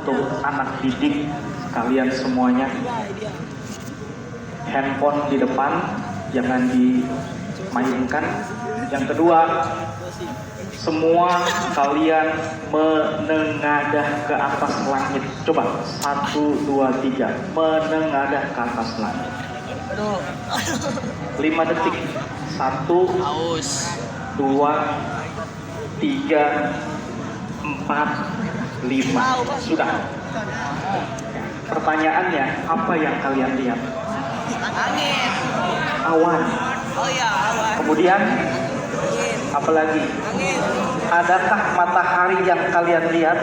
untuk anak didik kalian semuanya. Handphone di depan jangan dimainkan. Yang kedua, semua kalian menengadah ke atas langit. Coba 1, 2, 3 menengadah ke atas langit. 5 detik. 1, 2, 3, 4, 5. Sudah. Pertanyaannya, apa yang kalian lihat? Angin. Awan. Oh ya, awan. Kemudian apa lagi? Angin. Adakah matahari yang kalian lihat?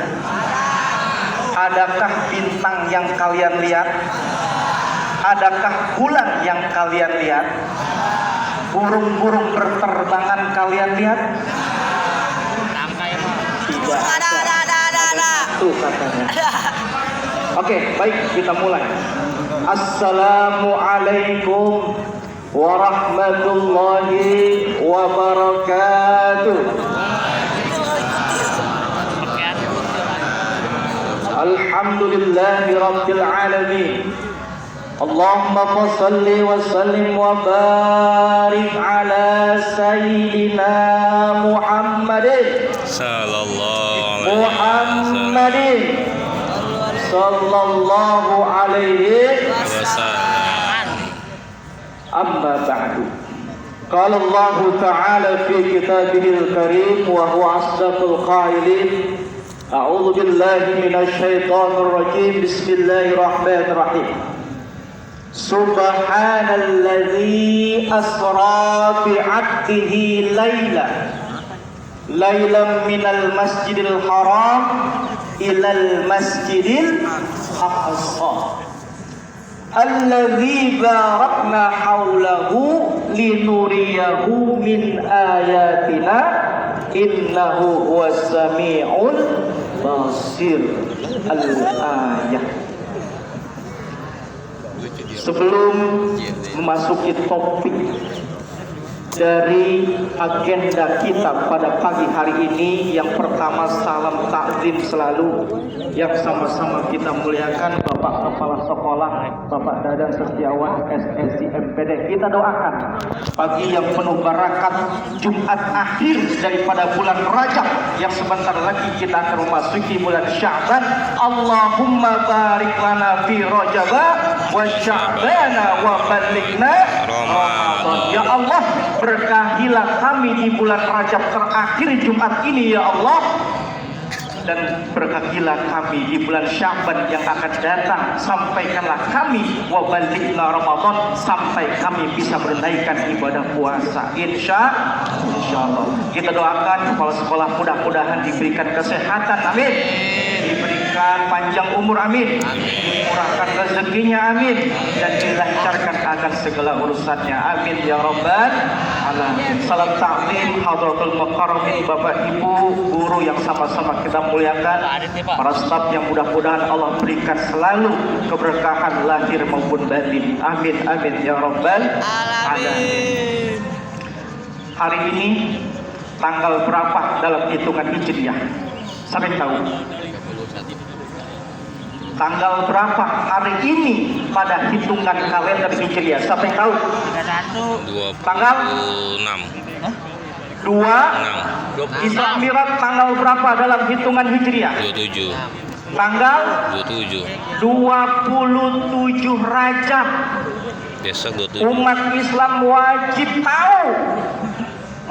Adakah bintang yang kalian lihat? Adakah bulan yang kalian lihat? Burung-burung berterbangan kalian lihat? Tidak ada. Tuh katanya. Oke, baik, kita mulai. Assalamualaikum warahmatullahi wabarakatuh. Alhamdulillahi rabbil alamin. Allahumma salli wa sallim wa barik ala sayyidina Muhammadin sallallahu alaihi wasallam. Amma ba'du. Qala Allah Ta'ala fi kitabihil karim wa huwa asdaqul qailin. A'udzu billahi minasy syaithanir rajim. Bismillahirrahmanirrahim. Subhanalladzi asra bi 'abdihi lailan minal masjidil haram ilal masjidil aqsa alladzi barakna haulahu linuriyahu min ayatina innahu huwas sami'ul basir. Al-ayah. Sebelum memasuki topik dari agenda kita pada pagi hari ini, yang pertama salam takzim selalu yang sama-sama kita muliakan Bapak Kepala Sekolah Bapak Dadan Setiawan SSI MPD. Kita doakan pagi yang penuh barakat, Jumat akhir daripada bulan Rajab yang sebentar lagi kita akan memasuki bulan Sya'ban. Allahumma barik lana fi Rajaba wa Sya'bana wa balighna Ramadan. Ya Allah, berkahilah kami di bulan Rajab terakhir Jumat ini ya Allah, dan berkahilah kami di bulan Sya'ban yang akan datang. Sampaikanlah kami wa balighna Ramadan, sampai kami bisa menunaikan ibadah puasa insyaallah. Kita doakan kepala sekolah mudah-mudahan diberikan kesehatan, amin, diberikan panjang umur, amin, dimurahkan rezekinya, amin, dan dilancarkan akan segala urusannya, amin ya rabbal alamin. Salam taklim hadratul mukarramin, Bapak Ibu guru yang sama-sama kita muliakan, para staf yang mudah-mudahan Allah berikan selalu keberkahan lahir maupun batin, amin amin ya rabbal alamin. Hari ini tanggal berapa dalam hitungan Hijriah? Sampai tahu? Tanggal berapa hari ini pada hitungan kalender Hijriah? Sampai tahu? Tanggal 2 Isra Mi'raj tanggal berapa dalam hitungan Hijriah? 27. Tanggal 27 Rajab. Besok 27. Umat Islam wajib tahu.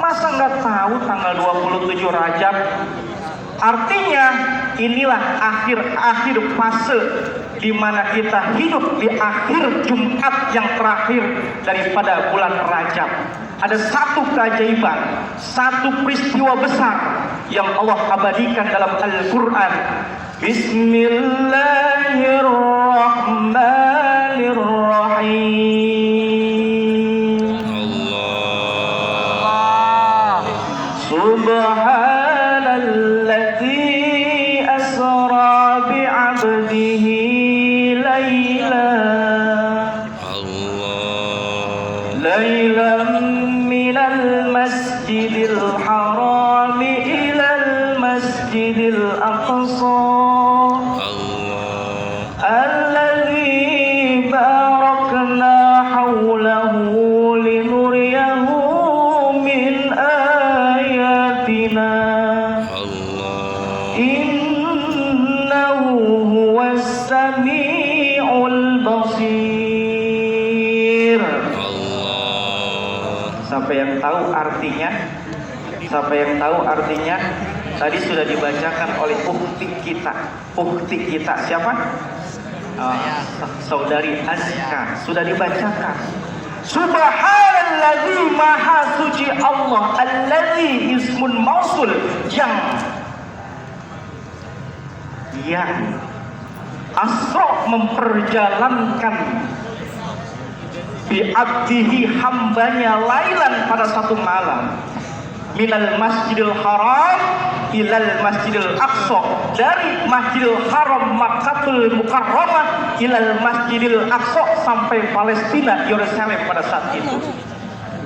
Masa nggak tahu tanggal 27 Rajab? Artinya inilah akhir fase di mana kita hidup di akhir Jumat yang terakhir daripada bulan Rajab. Ada satu keajaiban, satu peristiwa besar yang Allah abadikan dalam Al-Quran. Bismillahirrahmanirrahim. Allah. Subhanalladzi asra bi'abdihi laylan minal masjidil haram ilal masjidil aqsa Siapa yang tahu artinya? Siapa yang tahu artinya? Tadi sudah dibacakan oleh ukti kita. Ukti kita siapa? Saudari Azka. Sudah dibacakan. Subhanalladzi maha suci Allah, alladzi ismun mausul, yang asra memperjalankan bi abdihi, hambanya, lailan, pada satu malam, minal masjidil haram ilal masjidil aqsa, dari masjidil haram Makkatul Mukarramah ilal masjidil aqsa, sampai Palestina, Yerusalem pada saat itu.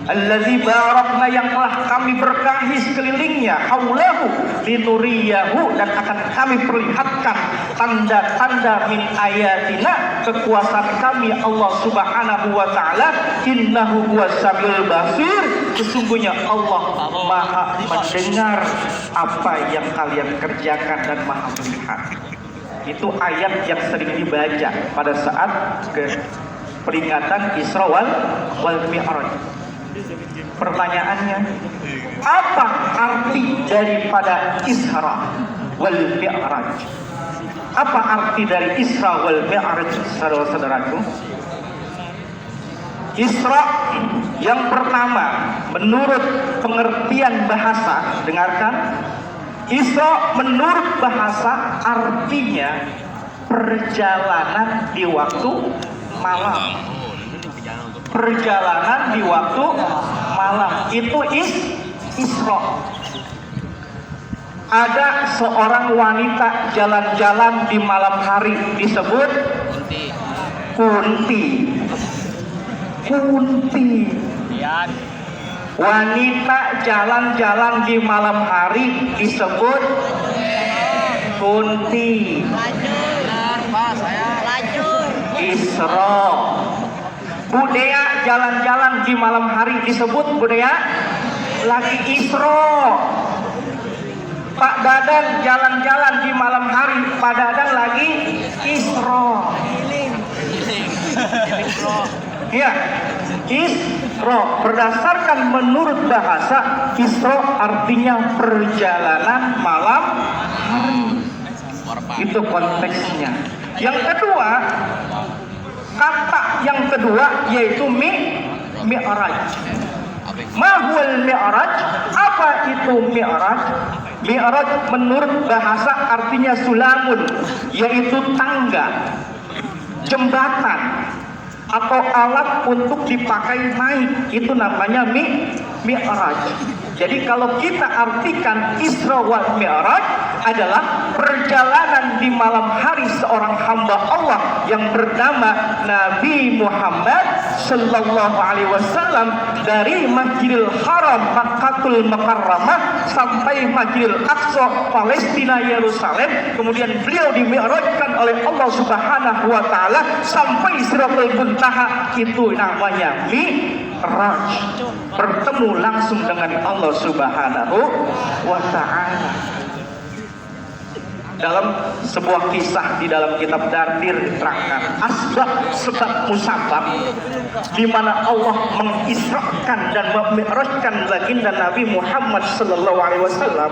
Allazi barakna, yang telah kami berkahi sekelilingnya, haulahu linuriyahu, dan akan kami perlihatkan tanda-tanda min ayatina, kekuasaan kami Allah Subhanahu wa taala. Innahu huwas samiul basir, sesungguhnya Allah Maha mendengar apa yang kalian kerjakan dan Maha melihat. Itu ayat yang sering dibaca pada saat peringatan Isra wal Mi'raj. Pertanyaannya, apa arti daripada Isra wal Mi'raj? Apa arti dari Isra wal Mi'raj, saudara-saudaraku? Isra yang pertama, menurut pengertian bahasa, dengarkan. Isra menurut bahasa artinya perjalanan di waktu malam. Perjalanan di waktu malam itu Isra. Ada seorang wanita jalan-jalan di malam hari, disebut Kunti. Wanita jalan-jalan di malam hari disebut Kunti. Isra. Budaya jalan-jalan di malam hari disebut budaya lagi Isra. Pak Dadan jalan-jalan di malam hari, Pak Dadan lagi Isra. Ya, Isra berdasarkan menurut bahasa, Isra artinya perjalanan malam hari. Itu konteksnya. Yang kedua, kata yang kedua yaitu Mi'raj. Mahwal Mi'raj, apa itu Mi'raj? Mi'raj menurut bahasa artinya sulamun, yaitu tangga, jembatan, atau alat untuk dipakai naik. Itu namanya Mi'raj. Jadi kalau kita artikan Isra wal Mi'raj adalah perjalanan di malam hari seorang hamba Allah yang bernama Nabi Muhammad sallallahu alaihi wasallam dari Masjidil Haram Makkatul Mukarramah sampai Masjidil Aqsa Palestina Yerusalem, kemudian beliau dimi'rajkan oleh Allah Subhanahu wa taala sampai Sidratul Muntaha. Itu namanya Mi'raj, bertemu langsung dengan Allah Subhanahu wa taala. Dalam sebuah kisah di dalam kitab Dardir diterangkan sebab musabab, di mana Allah mengisrakan dan memi'rajkan baginda Nabi Muhammad sallallahu alaihi wasallam,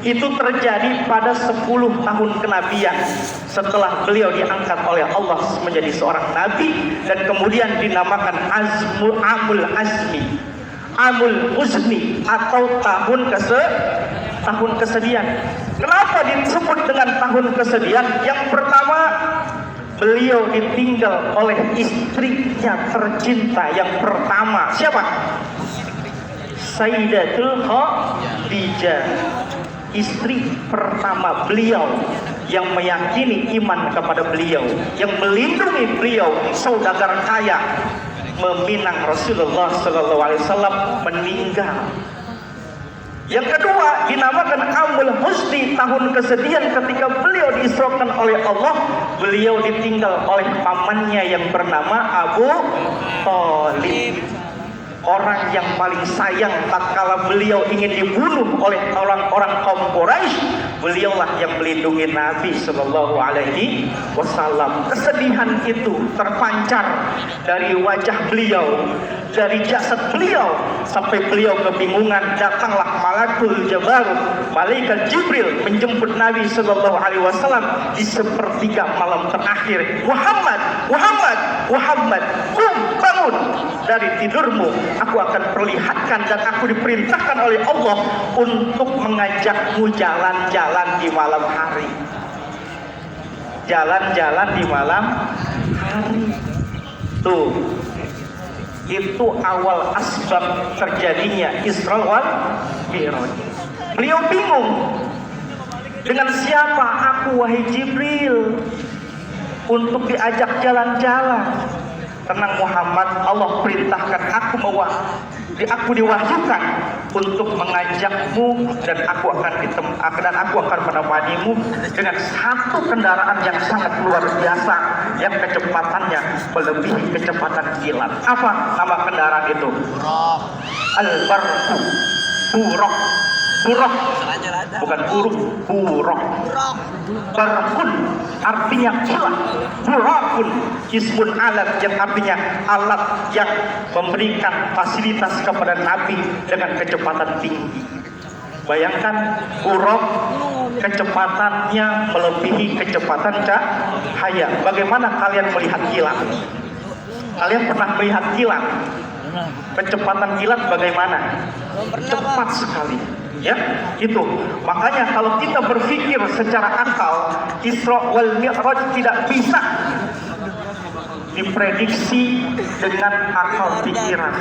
itu terjadi pada 10 tahun kenabian setelah beliau diangkat oleh Allah menjadi seorang nabi, dan kemudian dinamakan Amul Azmi, Amul Uzni, atau tahun kesedihan. Kenapa disebut dengan tahun kesedihan? Yang pertama, beliau ditinggal oleh istrinya tercinta yang pertama. Siapa? Sayyidatul Khadijah, istri pertama beliau, yang meyakini iman kepada beliau, yang melindungi beliau, saudagar kaya, meminang Rasulullah sallallahu alaihi wasallam, meninggal. Yang kedua dinamakan Amul Husni, tahun kesedihan, ketika beliau diisrakan oleh Allah, beliau ditinggal oleh pamannya yang bernama Abu Thalib, orang yang paling sayang. Tatkala beliau ingin dibunuh oleh orang-orang kaum Quraisy, beliaulah yang melindungi Nabi sallallahu alaihi wasallam. Kesedihan itu terpancar dari wajah beliau, dari jasad beliau sampai beliau kebingungan. Datanglah malakul jabarut, malaikat Jibril menjemput Nabi sallallahu alaihi wasallam di sepertiga malam terakhir. Muhammad, Muhammad, Muhammad, qum, bangun dari tidurmu. Aku akan perlihatkan dan aku diperintahkan oleh Allah untuk mengajakmu jalan-jalan di malam hari. Jalan-jalan di malam hari. Tuh, itu awal asbab terjadinya Isra wal Mi'raj. Beliau bingung, dengan siapa aku wahai Jibril untuk diajak jalan-jalan? Tenang Muhammad, Allah perintahkan aku diwahyukan untuk mengajakmu dan aku akan menemanimu dengan satu kendaraan yang sangat luar biasa yang kecepatannya melebihi kecepatan kilat. Apa nama kendaraan itu? Al-Barqu. Buraq. Buraq, bukan buruk, buraq. Barqun artinya kilat. Buraqun ismun alat yang artinya alat yang memberikan fasilitas kepada Nabi dengan kecepatan tinggi. Bayangkan buraq kecepatannya melebihi kecepatan cahaya. Bagaimana kalian melihat kilat? Kalian pernah melihat kilat? Kecepatan kilat bagaimana? Cepat sekali. Ya, itu. Makanya kalau kita berpikir secara akal, Isra wal Mi'raj tidak bisa diprediksi dengan akal pikiran.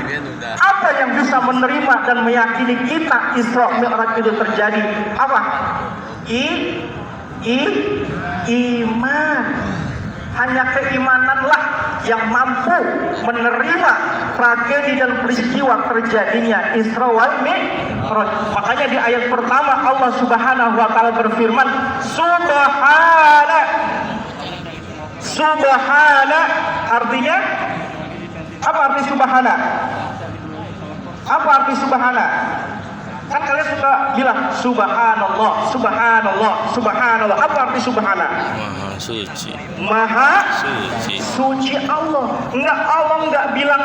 Apa yang bisa menerima dan meyakini kita Isra Mi'raj itu terjadi? Apa? Iman. Hanya keimananlah yang mampu menerima tragedi dan peristiwa terjadinya Isra wal Mi'raj. Makanya di ayat pertama Allah Subhanahu wa taala berfirman, Subhana. Artinya apa arti subhana? Apa arti subhana? Kan kalian suka bilang subhanallah, subhanallah, subhanallah. Apa arti subhana? Maha suci. Maha Suci. suci Allah. Allah enggak bilang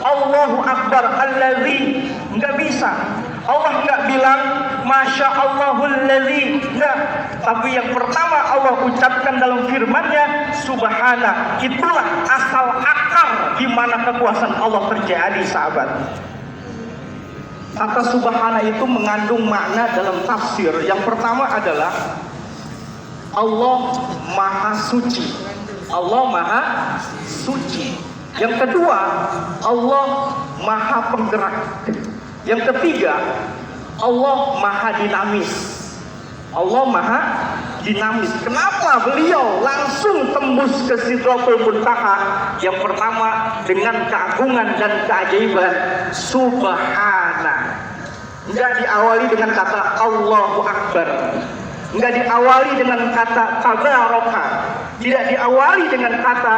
Allahu Akbar allazi, enggak bisa. Allah enggak bilang Masya Allahul ladzi, enggak. Tapi yang pertama Allah ucapkan dalam firman-Nya subhana. Itulah asal akar di mana kekuasaan Allah terjadi, sahabat. Kata subhana itu mengandung makna dalam tafsir. Yang pertama adalah Allah Maha Suci. Allah Maha Suci. Yang kedua, Allah Maha Penggerak. Yang ketiga, Allah Maha Dinamis. Allah Maha Dinamis. Kenapa beliau langsung tembus ke Sidratul Muntaha? Yang pertama dengan keagungan dan keajaiban subhana. Enggak diawali dengan kata Allahu Akbar. Enggak diawali dengan kata tabaraka. Tidak diawali dengan kata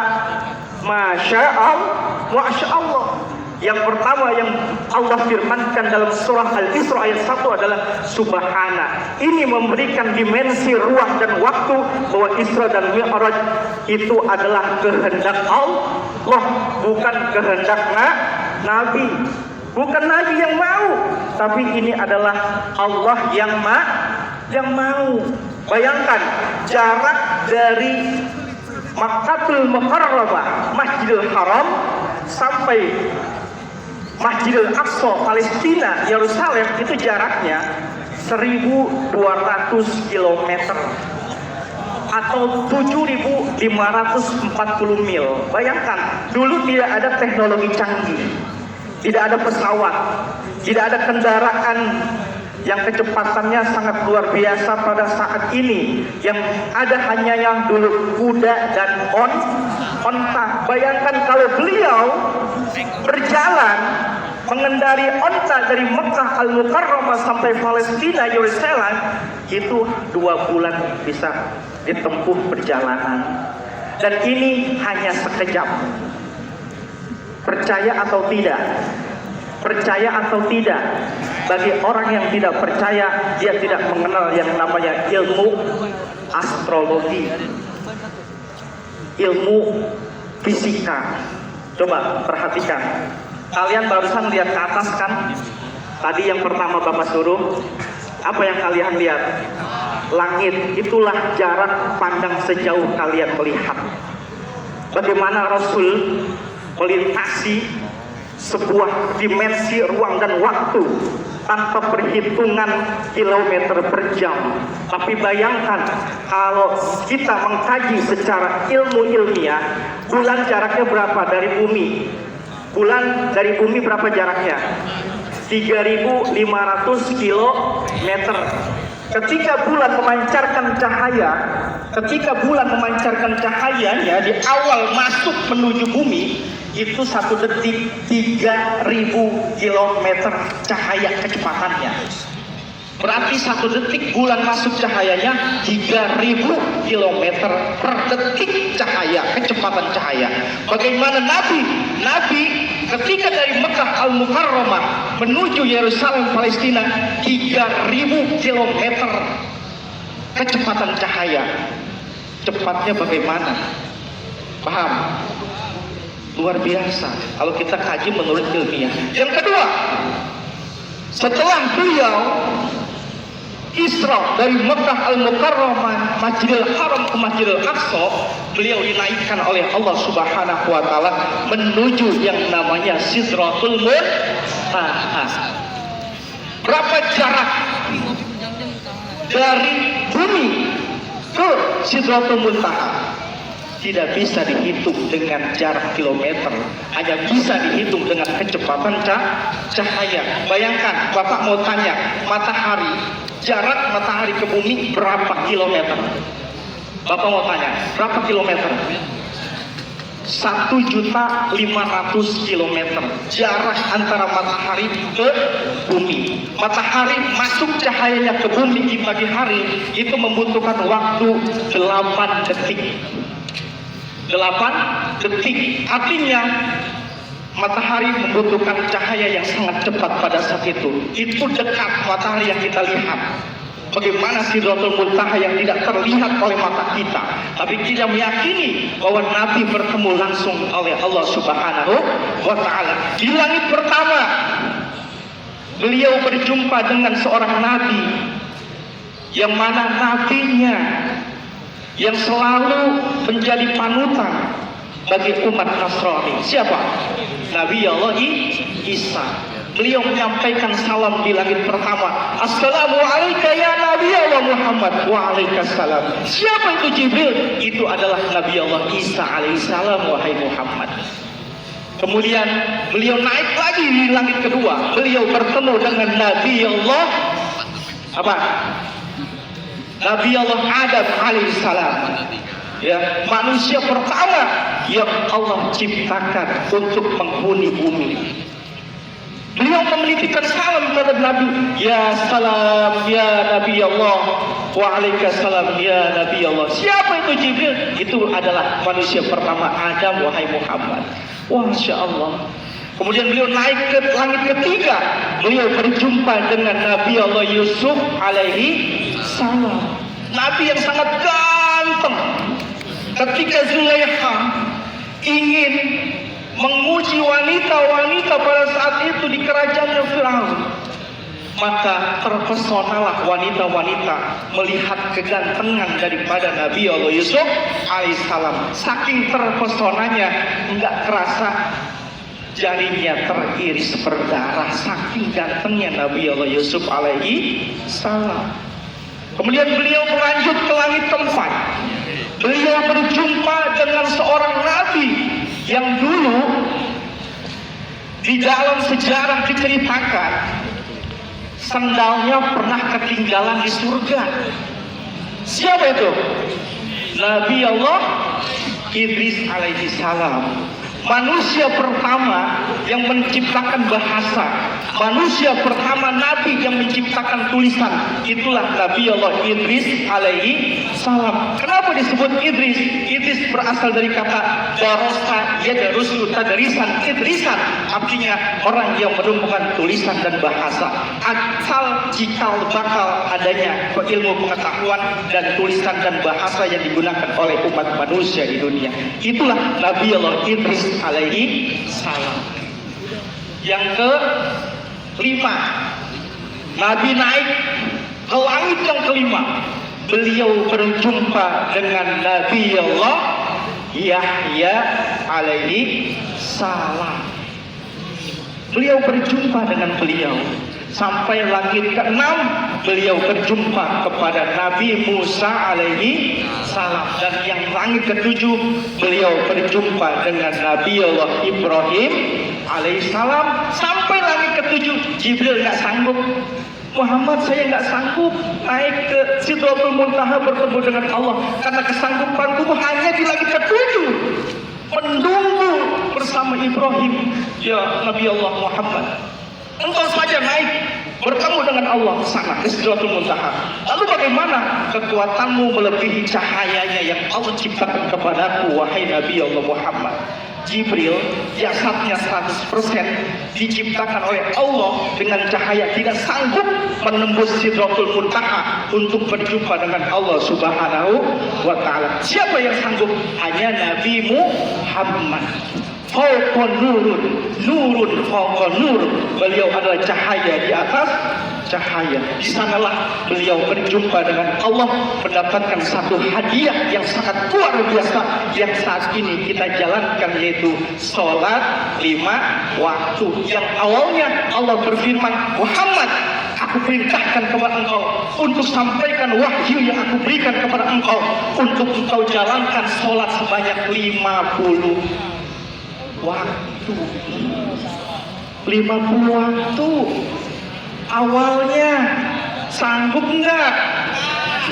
Masya Allah. Yang pertama yang Allah firmankan dalam surah Al-Isra ayat 1 adalah subhana. Ini memberikan dimensi ruang dan waktu bahwa Isra dan Mi'raj itu adalah kehendak Allah, bukan kehendak Nabi. Bukan Nabi yang mau, tapi ini adalah Allah yang mau. Bayangkan jarak dari Makkatul Mukarramah, Masjidil Haram, sampai Masjidil Aqsa, Palestina, Yerusalem, itu jaraknya 1.200 km atau 7.540 mil. Bayangkan, dulu tidak ada teknologi canggih, tidak ada pesawat, tidak ada kendaraan yang kecepatannya sangat luar biasa pada saat ini. Yang ada hanya yang dulu kuda dan onta. Bayangkan kalau beliau berjalan mengendari onta dari Mekah Al-Mukarramah sampai Palestina, Yerusalem, itu 2 bulan bisa ditempuh perjalanan. Dan ini hanya sekejap. Percaya atau tidak? Percaya atau tidak? Bagi orang yang tidak percaya, dia tidak mengenal yang namanya ilmu astrologi, ilmu fisika. Coba perhatikan, Kalian barusan lihat ke atas kan? Tadi yang pertama Bapak suruh, apa yang kalian lihat? Langit. Itulah jarak pandang sejauh kalian melihat. Bagaimana Rasul melintasi sebuah dimensi ruang dan waktu tanpa perhitungan kilometer per jam. Tapi bayangkan kalau kita mengkaji secara ilmiah, bulan jaraknya berapa dari bumi? Bulan dari bumi berapa jaraknya? 3.500 kilometer. Ketika bulan memancarkan cahayanya di awal masuk menuju bumi, itu 1 detik 3.000 kilometer cahaya kecepatannya. Berarti 1 detik bulan masuk cahayanya 3.000 kilometer per detik cahaya, kecepatan cahaya. Bagaimana Nabi ketika dari Mekah Al-Mukarramah menuju Yerusalem Palestina 3.000 kilometer kecepatan cahaya. Cepatnya bagaimana? Paham? Luar biasa kalau kita kaji menurut ilmiah. Yang kedua, setelah beliau Isra dari Mekah Al-Mukarramah Masjidil Haram ke Masjidil Aqsa, beliau dinaikkan oleh Allah Subhanahu wa taala menuju yang namanya Sidratul Muntaha. Berapa jarak dari bumi ke Sidratul Muntaha? Tidak bisa dihitung dengan jarak kilometer, hanya bisa dihitung dengan kecepatan cahaya. Bayangkan, Bapak mau tanya, jarak matahari ke bumi berapa kilometer? Bapak mau tanya, berapa kilometer? 1.500.000 kilometer jarak antara matahari ke bumi. Matahari masuk cahayanya ke bumi di pagi hari itu membutuhkan waktu 8 detik. 8 detik. Artinya matahari membutuhkan cahaya yang sangat cepat pada saat itu. Itu dekat matahari yang kita lihat. Bagaimana Sidratul Muntaha yang tidak terlihat oleh mata kita, tapi kita meyakini bahwa Nabi bertemu langsung oleh Allah Subhanahu wa taala. Di langit pertama beliau berjumpa dengan seorang nabi, yang mana nabinya yang selalu menjadi panutan bagi umat Nasrani. Siapa? Nabi Allah Isa. Beliau menyampaikan salam di langit pertama. Assalamualaikum ya Nabi Allah Muhammad. Waalaikumsalam. Siapa itu Jibril? Itu adalah Nabi Allah Isa alaihissalam, wahai Muhammad. Kemudian beliau naik lagi di langit kedua. Beliau bertemu dengan Nabi Allah Nabi Allah Adam alaihissalam, ya, manusia pertama yang Allah ciptakan untuk menghuni bumi. Beliau menitipkan salam kepada Nabi, ya salam ya Nabi Allah, waalaikumsalam ya Nabi Allah. Siapa itu Jibril? Itu adalah manusia pertama Adam, wahai Muhammad. Wah, Masya Allah. Kemudian beliau naik ke langit ketiga. Beliau berjumpa dengan Nabi Allah Yusuf alaihi salam. Nabi yang sangat ganteng. Ketika Zulaikha ingin menguji wanita-wanita pada saat itu di kerajaannya Firaun, maka terpesonalah wanita-wanita melihat kegantengan daripada Nabi Allah Yusuf alaihissalam. Saking terpesonanya, enggak kerasa jarinya teriris berdarah, saking gantengnya Nabi Allah Yusuf alaihi salam. Kemudian beliau melanjut ke langit keempat. Beliau berjumpa dengan seorang nabi yang dulu di dalam sejarah diceritakan sandalnya pernah ketinggalan di surga. Siapa itu? Nabi Allah Idris alaihi salam. Manusia pertama yang menciptakan bahasa, manusia pertama nabi yang menciptakan tulisan, itulah Nabi Allah Idris alaihi salam. Kenapa disebut Idris? Idris berasal dari kata darosa yadarusu tadrisan, idrisan, artinya orang yang menumbuhkan tulisan dan bahasa. Asal cikal bakal adanya ilmu pengetahuan dan tulisan dan bahasa yang digunakan oleh umat manusia di dunia, itulah Nabi Allah Idris alaihi salam. Yang kelima, Nabi naik ke langit yang kelima. Beliau berjumpa dengan Nabi Allah Yahya alaihi salam. Beliau berjumpa dengan beliau. Sampai langit ke-6 beliau berjumpa kepada Nabi Musa alaihi salam. Dan yang langit ke-7 beliau berjumpa dengan Nabi Allah Ibrahim alaihi salam. Sampai langit ke-7 Jibril nggak sanggup. Muhammad, saya nggak sanggup naik ke Sidratul Muntaha bertemu dengan Allah, karena kesanggupanku hanya di langit ke-7 menunggu bersama Ibrahim. Ya Nabi Allah Muhammad, engkau saja naik bertemu dengan Allah sana ke Sidratul Muntaha. Lalu bagaimana kekuatanmu melebihi cahayanya yang Allah ciptakan kepadaku, wahai Nabi Allah Muhammad? Jibril, jasadnya 100% diciptakan oleh Allah dengan cahaya, tidak sanggup menembus Sidratul Muntaha untuk berjumpa dengan Allah Subhanahu wa ta'ala. Siapa yang sanggup? Hanya Nabi Muhammad. Fauqa nurun, nurun fauqa nur. Beliau adalah cahaya di atas cahaya. Di sanalah beliau berjumpa dengan Allah, mendapatkan satu hadiah yang sangat luar biasa yang saat ini kita jalankan, yaitu sholat 5 waktu. Yang awalnya Allah berfirman, Muhammad, aku perintahkan kepada engkau untuk sampaikan wahyu yang aku berikan kepada engkau, untuk engkau jalankan sholat sebanyak 50 waktu. 50 waktu. Awalnya sanggup nggak?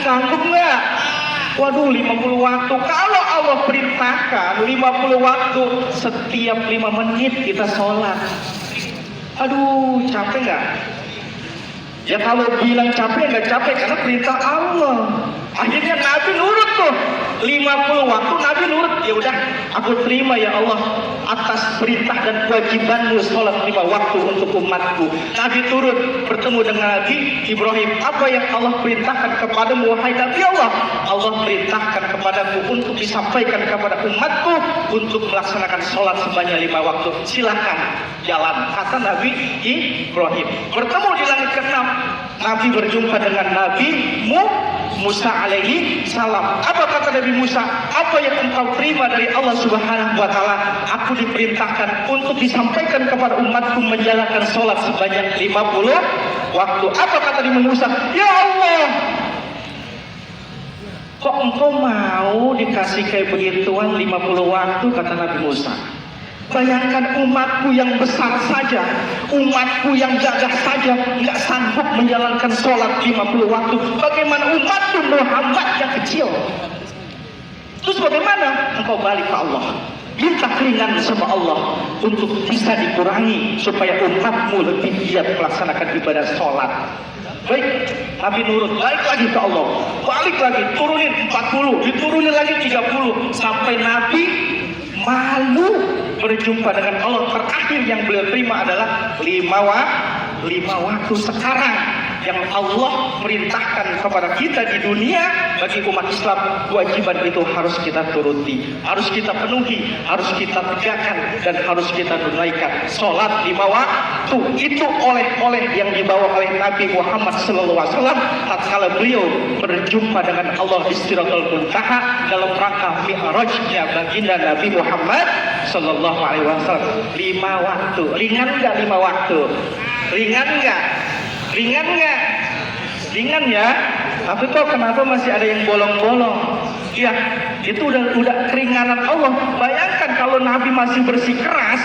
Sanggup nggak? Waduh, 50 waktu. Kalau Allah perintahkan 50 waktu, setiap 5 menit kita sholat. Aduh, capek nggak? Ya kalau bilang capek nggak capek, karena perintah Allah. Akhirnya Nabi nurut tuh. 50 waktu Nabi nurut. Ya udah, aku terima ya Allah atas perintah dan kewajibanmu sholat 5 waktu untuk umatku. Nabi turut bertemu dengan Nabi Ibrahim. Apa yang Allah perintahkan kepadamu, wahai Nabi Allah? Allah perintahkan kepadaku untuk disampaikan kepada umatku untuk melaksanakan sholat sebanyak 5 waktu. Silakan jalan, kata Nabi Ibrahim. Bertemu di langit ke-6, Nabi berjumpa dengan Nabi Musa alaihi salam. Apa kata Nabi Musa? Apa yang engkau terima dari Allah Subhanahu wa ta'ala? Aku diperintahkan untuk disampaikan kepada umatku menjalankan sholat sebanyak 50 waktu. Apa kata Nabi Musa? Ya Allah, kok engkau mau dikasih kayak begituan 50 waktu, kata Nabi Musa. Bayangkan umatku yang besar saja, umatku yang gagah saja nggak sanggup menjalankan sholat 50 waktu. Bagaimana umatku Muhammad yang kecil? Terus bagaimana? Engkau balik ke Allah, minta keringanan sama Allah untuk bisa dikurangi supaya umatmu lebih giat melaksanakan ibadah sholat. Baik, Nabi nurut, balik lagi ke Allah, balik lagi, turunin 40, diturunin lagi 30, sampai Nabi malu berjumpa dengan Allah. Terakhir yang beliau terima adalah 5 waktu. Sekarang yang Allah perintahkan kepada kita di dunia, bagi umat Islam, kewajiban itu harus kita turuti, harus kita penuhi, harus kita tegakkan, dan harus kita tunaikan. Sholat 5 waktu itu oleh-oleh yang dibawa oleh Nabi Muhammad SAW tatkala beliau berjumpa dengan Allah di Sidratul Muntaha dalam rangka mi'rajnya baginda Nabi Muhammad Sallallahu Alaihi Wasallam. 5 waktu, ringan nggak 5 waktu? Ringan nggak? Ringan nggak? Ringan ya. Tapi kok kenapa masih ada yang bolong-bolong? Ya, itu udah keringanan Allah. Bayangkan kalau Nabi masih bersikeras,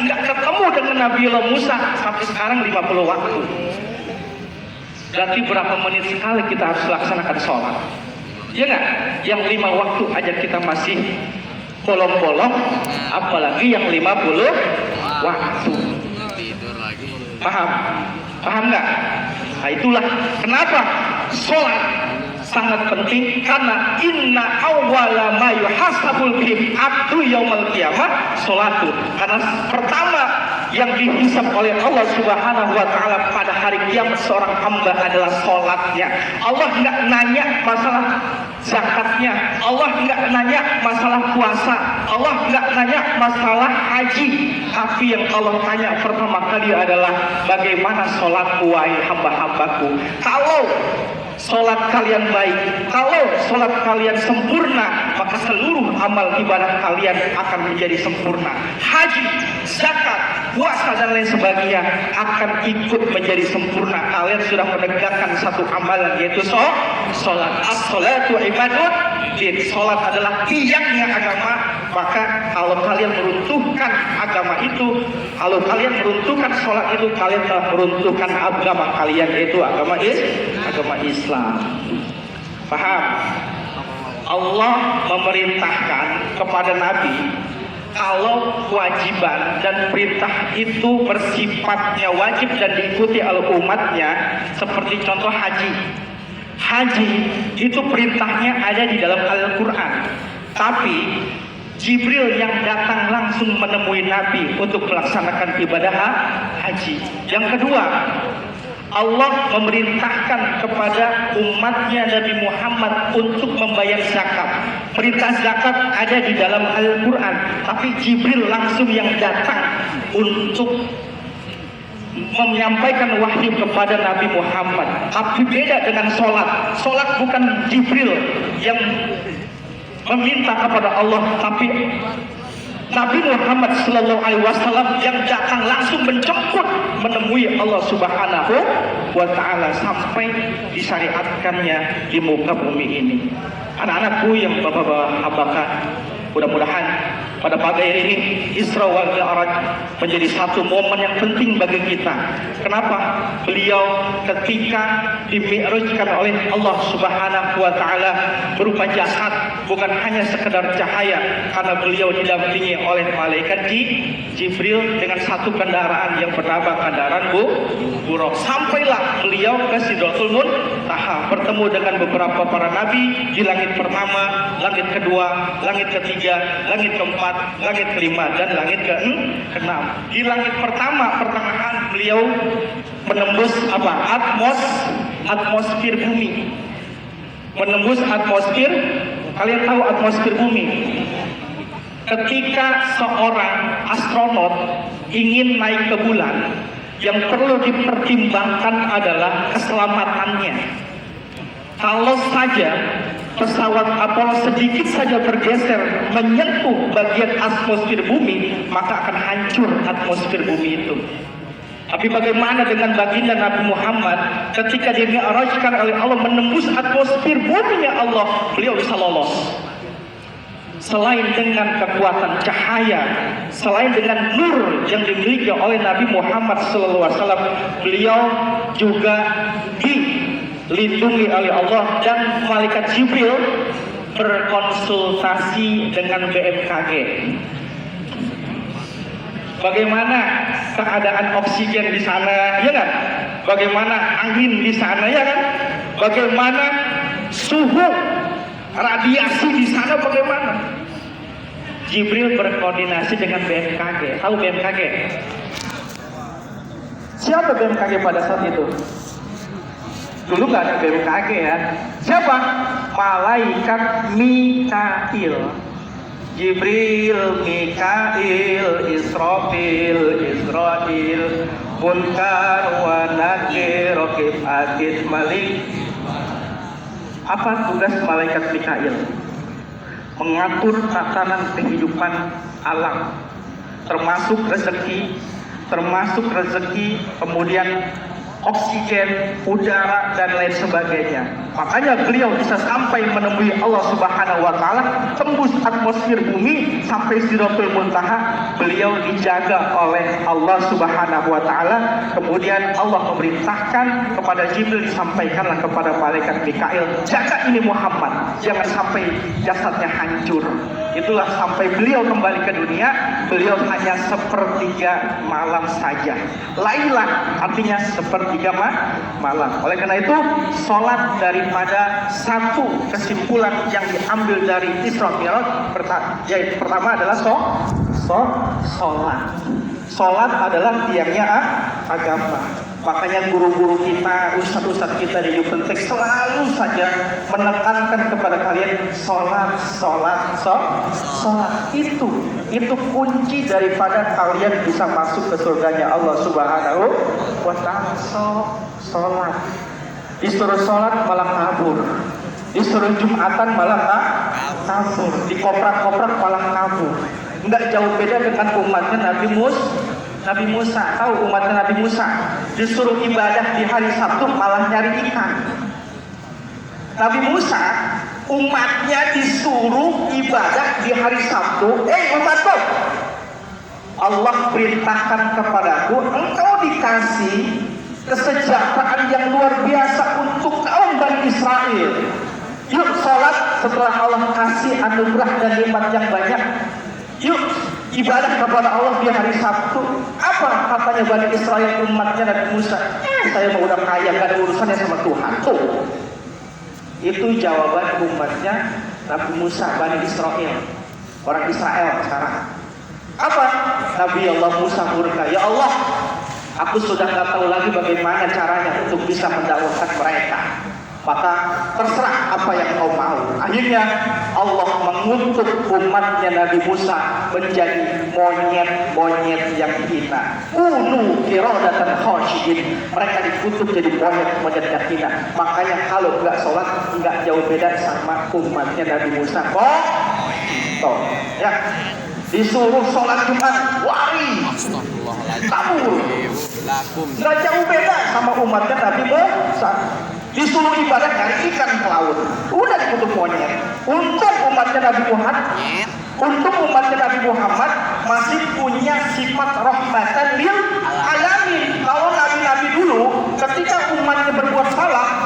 nggak ketemu dengan Nabi Allah Musa sampai sekarang 50 waktu. Berarti berapa menit sekali kita harus laksanakan sholat? Ya nggak? Yang 5 waktu aja kita masih bolong-bolong, apalagi yang 50 waktu. Paham? Paham nggak? Nah itulah kenapa sholat sangat penting, karena inna awwala ma yuhasabul bihi abdu yaumal qiyamah sholatu. Karena pertama yang dihisab oleh Allah Subhanahu wa ta'ala pada hari kiamat seorang hamba adalah sholatnya. Allah nggak nanya masalah zakatnya, Allah nggak nanya masalah puasa, Allah nggak nanya masalah haji, tapi yang Allah tanya pertama kali adalah bagaimana sholat wahai hamba-hambaku. Kalau sholat kalian baik, kalau sholat kalian sempurna, maka seluruh amal ibadah kalian akan menjadi sempurna. Haji, zakat, puasa dan lain sebagainya akan ikut menjadi sempurna. Kalian sudah menegakkan satu amalan, yaitu sholat. As-sholatu ibadun din. Sholat adalah tiangnya agama. Maka kalau kalian meruntuhkan agama itu, kalau kalian meruntuhkan sholat itu, kalian telah meruntuhkan agama kalian, yaitu agama Islam. Paham? Allah memerintahkan kepada Nabi kalau kewajiban dan perintah itu bersifatnya wajib dan diikuti oleh umatnya, seperti contoh haji. Haji itu perintahnya ada di dalam Al-Quran, tapi Jibril yang datang langsung menemui Nabi untuk melaksanakan ibadah haji. Yang kedua, Allah memerintahkan kepada umatnya Nabi Muhammad untuk membayar zakat. Perintah zakat ada di dalam Al-Quran, tapi Jibril langsung yang datang untuk menyampaikan wahyu kepada Nabi Muhammad. Tapi beda dengan sholat. Sholat bukan Jibril yang meminta kepada Allah, tapi Nabi Muhammad Sallallahu Alaihi Wasallam yang datang langsung menjemput menemui Allah Subhanahu wa Ta'ala sampai disyariatkannya di muka bumi ini. Anak-anakku yang bapak-bapak hambakan, mudah-mudahan pada pagi hari ini Isra wal Mi'raj menjadi satu momen yang penting bagi kita. Kenapa? Beliau ketika dimi'rajkan oleh Allah Subhanahu wa Ta'ala berupa jasad, bukan hanya sekedar cahaya, karena beliau didampingi oleh malaikat Jibril dengan satu kendaraan yang bernama kendaraan Buraq. Sampailah beliau ke Sidratul Muntaha, bertemu dengan beberapa para nabi di langit pertama, langit kedua, langit ketiga, langit keempat, langit kelima, dan langit keenam. Di langit pertama, pertengahan, beliau menembus atmosfer bumi. Menembus atmosfer. Kalian tahu atmosfer bumi? Ketika seorang astronot ingin naik ke bulan, yang perlu dipertimbangkan adalah keselamatannya. Kalau saja pesawat Apollo sedikit saja bergeser menyentuh bagian atmosfer bumi, maka akan hancur atmosfer bumi itu. Tapi bagaimana dengan baginda Nabi Muhammad ketika dimi'rajkan oleh Allah menembus atmosfer buminya Allah, beliau bisa lolos. Selain dengan kekuatan cahaya, selain dengan nur yang dimiliki oleh Nabi Muhammad SAW, beliau juga dilindungi oleh Allah, dan malaikat Jibril berkonsultasi dengan BMKG. Bagaimana keadaan oksigen di sana, ya kan? Bagaimana angin di sana, ya kan? Bagaimana suhu radiasi di sana, bagaimana? Jibril berkoordinasi dengan BMKG. Tahu BMKG? Siapa BMKG pada saat itu? Dulu nggak ada BMKG ya. Siapa? Malaikat Mikail. Jibril, Mikail, Israfil, Munkar wa Nakir, Raqib, Atid, Malik. Apa tugas malaikat Mikail? Mengatur tatanan kehidupan alam, termasuk rezeki, kemudian oksigen, udara, dan lain sebagainya. Makanya beliau bisa sampai menemui Allah Subhanahu wa Ta'ala, tembus atmosfer bumi sampai Sidratul Muntaha. Beliau dijaga oleh Allah Subhanahu wa Ta'ala. Kemudian Allah memerintahkan kepada Jibril, disampaikanlah kepada malaikat Mikail, jaga ini Muhammad, jangan sampai jasadnya hancur. Itulah sampai beliau kembali ke dunia, beliau hanya sepertiga malam saja. Lailah artinya sepertiga malam. Oleh karena itu, sholat daripada satu kesimpulan yang diambil dari Isra Mi'raj, yaitu pertama adalah sholat. Sholat adalah tiangnya agama. Makanya guru-guru kita, ustadz-ustadz kita di Yupentek selalu saja menekankan kepada kalian sholat. Itu kunci daripada kalian bisa masuk ke surganya Allah Subhanahu wa Ta'ala. Sholat. Disuruh sholat malah kabur, disuruh jumatan malah kabur, dikoprak-koprak malah kabur. Enggak jauh beda dengan umatnya Nabi Musa. Tahu umatnya Nabi Musa disuruh ibadah di hari Sabtu malah nyari ikan. Nabi Musa umatnya disuruh ibadah di hari Sabtu. Umatku, Allah perintahkan kepadaku, engkau dikasih kesejahteraan yang luar biasa untuk kaum Bani Israel. Yuk sholat setelah Allah kasih anugerah dan nikmat yang banyak. Yuk ibadah kepada Allah di hari Sabtu. Apa katanya Bani Israel umatnya Nabi Musa? Saya mau udah kaya, gak ada urusannya sama Tuhan. Tuh, itu jawaban umatnya Nabi Musa, Bani Israel, orang Israel sekarang. Apa? Nabi Allah Musa murka, ya Allah, aku sudah gak tahu lagi bagaimana caranya untuk bisa mendakwahkan mereka. Maka terserah apa yang kau mau. Akhirnya Allah mengutuk umatnya Nabi Musa menjadi monyet-monyet yang hina. Qiradatan khashiyin. Mereka dikutuk jadi monyet-monyet yang hina. Makanya kalau nggak sholat nggak jauh beda sama umatnya Nabi Musa. Ya, disuruh sholat Jumat, wari, kabur. Nggak jauh beda sama umatnya Nabi Musa. Disuruh ibadah nyari ikan ke laut, udah dikutuk monyet. Untuk umatnya Nabi Muhammad masih punya sifat